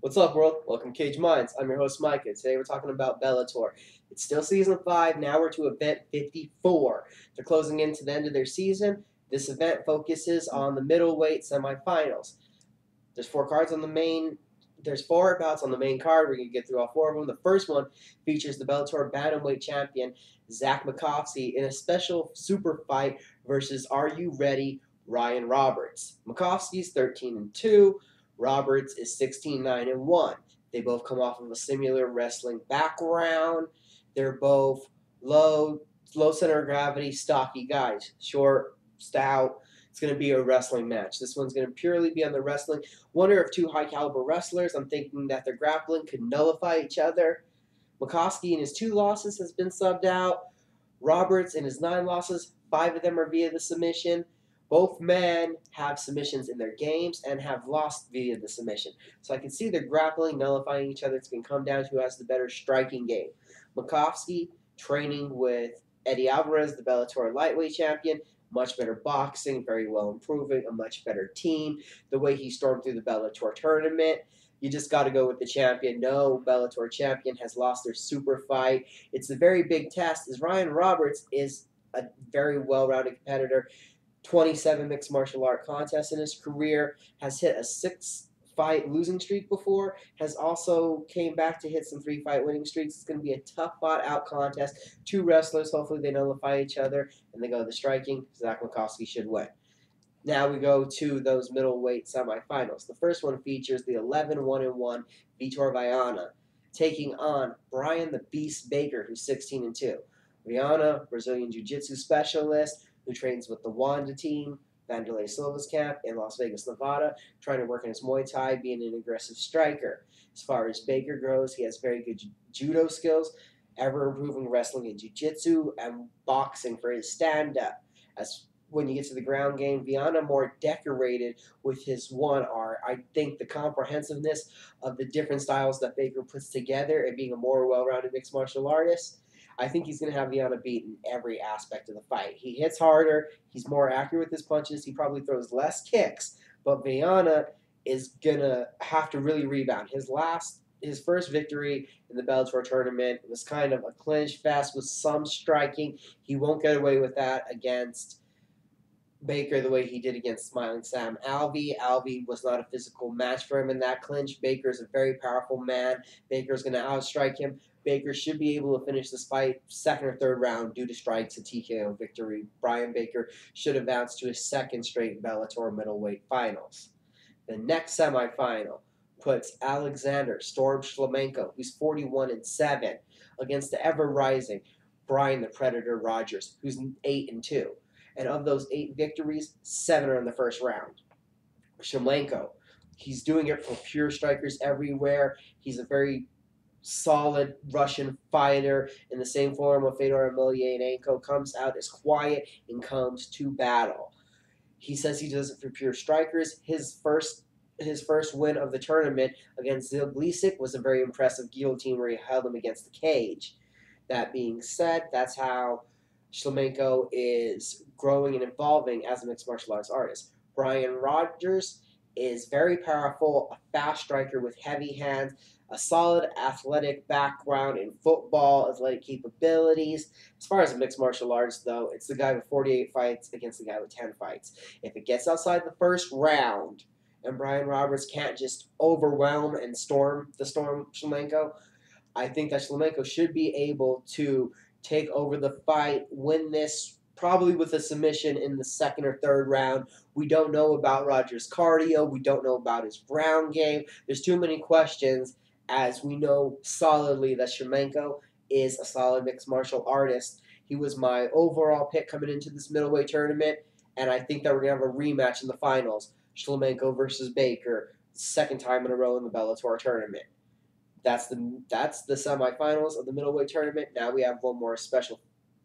What's up, world? Welcome to Cage Minds. I'm your host, Micah. Today we're talking about Bellator. It's still season 5. Now we're to event 54. They're closing in to the end of their season. This event focuses on the middleweight semifinals. There's 4 cards on the main. There's 4 bouts on the main card. We're going to get through all 4 of them. The first one features the Bellator Bantamweight champion, Zach McCoskey, in a special super fight versus Are You Ready? Ryan Roberts. McCoskey's 13-2. Roberts is 16-9-1. They both come off of a similar wrestling background. They're both low center of gravity, stocky guys. Short, stout. It's going to be a wrestling match. This one's going to purely be on the wrestling. Wonder if 2 high caliber wrestlers, I'm thinking that their grappling could nullify each other. McCoskey in his 2 losses has been subbed out. Roberts in his 9 losses, 5 of them are via the submission. Both men have submissions in their games and have lost via the submission. So I can see their grappling nullifying each other. It's going to come down to who has the better striking game. McCoskey training with Eddie Alvarez, the Bellator lightweight champion. Much better boxing, very well improving, a much better team. The way he stormed through the Bellator tournament, you just got to go with the champion. No Bellator champion has lost their super fight. It's a very big test, as Ryan Roberts is a very well-rounded competitor. 27 mixed martial art contests in his career, has hit a 6-fight losing streak before, has also came back to hit some 3-fight winning streaks. It's going to be a tough fought out contest. 2 wrestlers, hopefully they nullify each other, and they go to the striking. Zach McCoskey should win. Now we go to those middleweight semifinals. The first one features the 11-1-1 Vitor Viana taking on Brian the Beast Baker, who's 16-2. Viana, Brazilian Jiu-Jitsu specialist, who trains with the Wanda team, Vanderlei Silva's camp in Las Vegas, Nevada, trying to work in his Muay Thai, being an aggressive striker. As far as Baker goes, he has very good judo skills, ever-improving wrestling and jiu-jitsu, and boxing for his stand-up. As when you get to the ground game, Viana more decorated with his one art. I think the comprehensiveness of the different styles that Baker puts together and being a more well-rounded mixed martial artist, I think he's going to have Viana beat in every aspect of the fight. He hits harder. He's more accurate with his punches. He probably throws less kicks, but Viana is going to have to really rebound. His first victory in the Bellator tournament was kind of a clinch fest with some striking. He won't get away with that against Baker the way he did against Smiling Sam Alvey. Alvey was not a physical match for him in that clinch. Baker's a very powerful man. Baker's going to outstrike him. Baker should be able to finish this fight 2nd or 3rd round due to strikes and TKO victory. Brian Baker should advance to his 2nd straight Bellator middleweight finals. The next semifinal puts Alexander Storm Shlemenko, who's 41-7, against the ever-rising Brian the Predator Rogers, who's 8-2. And of those 8 victories, 7 are in the first round. Shlemenko, he's doing it for pure strikers everywhere. He's a very solid Russian fighter in the same form of Fedor Emelianenko, comes out as quiet and comes to battle. He says he does it for pure strikers. His first win of the tournament against Zilglisic was a very impressive guillotine where he held him against the cage. That being said, that's how Shlemenko is growing and evolving as a mixed martial arts artist. Brian Rogers is very powerful, a fast striker with heavy hands, a solid athletic background in football, athletic capabilities. As far as mixed martial arts, though, it's the guy with 48 fights against the guy with 10 fights. If it gets outside the first round and Brian Roberts can't just overwhelm and storm Shlemenko, I think that Shlemenko should be able to take over the fight, win this probably with a submission in the 2nd or 3rd round. We don't know about Rogers' cardio. We don't know about his ground game. There's too many questions, as we know solidly that Shlemenko is a solid mixed martial artist. He was my overall pick coming into this middleweight tournament, and I think that we're going to have a rematch in the finals. Shlemenko versus Baker, 2nd time in a row in the Bellator tournament. That's the semifinals of the middleweight tournament. Now we have one more special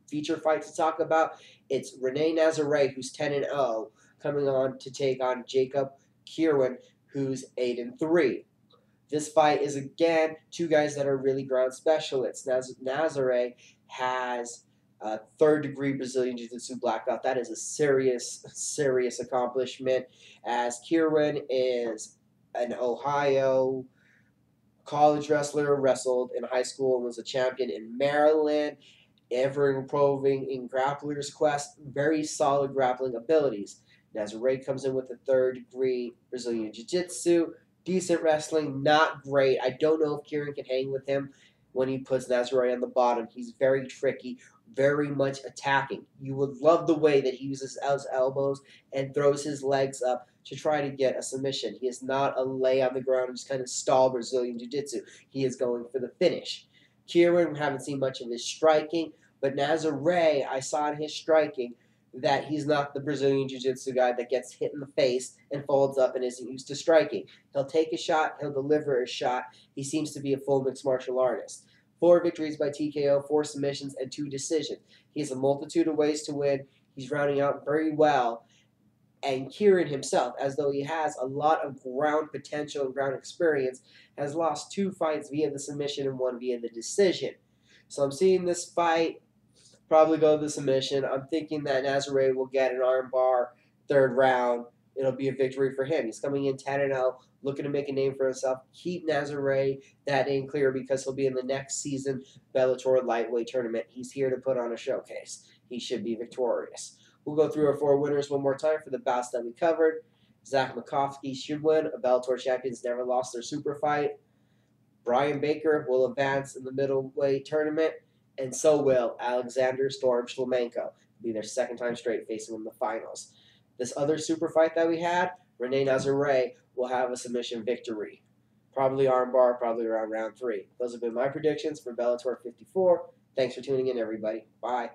feature fight to talk about. It's Rene Nazare, who's 10-0, coming on to take on Jacob Kierwin, who's 8-3. This fight is, again, 2 guys that are really ground specialists. Nazare has a 3rd-degree Brazilian Jiu-Jitsu black belt. That is a serious accomplishment, as Kierwin is an Ohio college wrestler, wrestled in high school and was a champion in Maryland, ever improving in grappler's quest, very solid grappling abilities. Nazare comes in with a third degree Brazilian Jiu Jitsu, decent wrestling, not great. I don't know if Kieran can hang with him when he puts Nazare on the bottom. He's very tricky, very much attacking. You would love the way that he uses his elbows and throws his legs up to try to get a submission. He is not a lay on the ground and just kind of stall Brazilian Jiu Jitsu. He is going for the finish. Kieran, we haven't seen much of his striking, but Nazare, I saw in his striking that he's not the Brazilian Jiu-Jitsu guy that gets hit in the face and folds up and isn't used to striking. He'll take a shot, he'll deliver a shot. He seems to be a full mixed martial artist. 4 victories by TKO, 4 submissions, and 2 decisions. He has a multitude of ways to win. He's rounding out very well. And Kieran himself, as though he has a lot of ground potential and ground experience, has lost 2 fights via the submission and 1 via the decision. So I'm seeing this fight probably go to the submission. I'm thinking that Nazare will get an armbar 3rd round. It'll be a victory for him. He's coming in 10-0, looking to make a name for himself. Keep Nazare that name clear because he'll be in the next season Bellator lightweight tournament. He's here to put on a showcase. He should be victorious. We'll go through our 4 winners one more time for the bouts that we covered. Zach Makovsky should win. A Bellator champion's never lost their super fight. Brian Baker will advance in the middleweight tournament, and so will Alexander Storm Shlemenko. It'll be their 2nd time straight facing in the finals. This other super fight that we had, Rene Nazare will have a submission victory. Probably armbar, probably around round 3. Those have been my predictions for Bellator 54. Thanks for tuning in, everybody. Bye.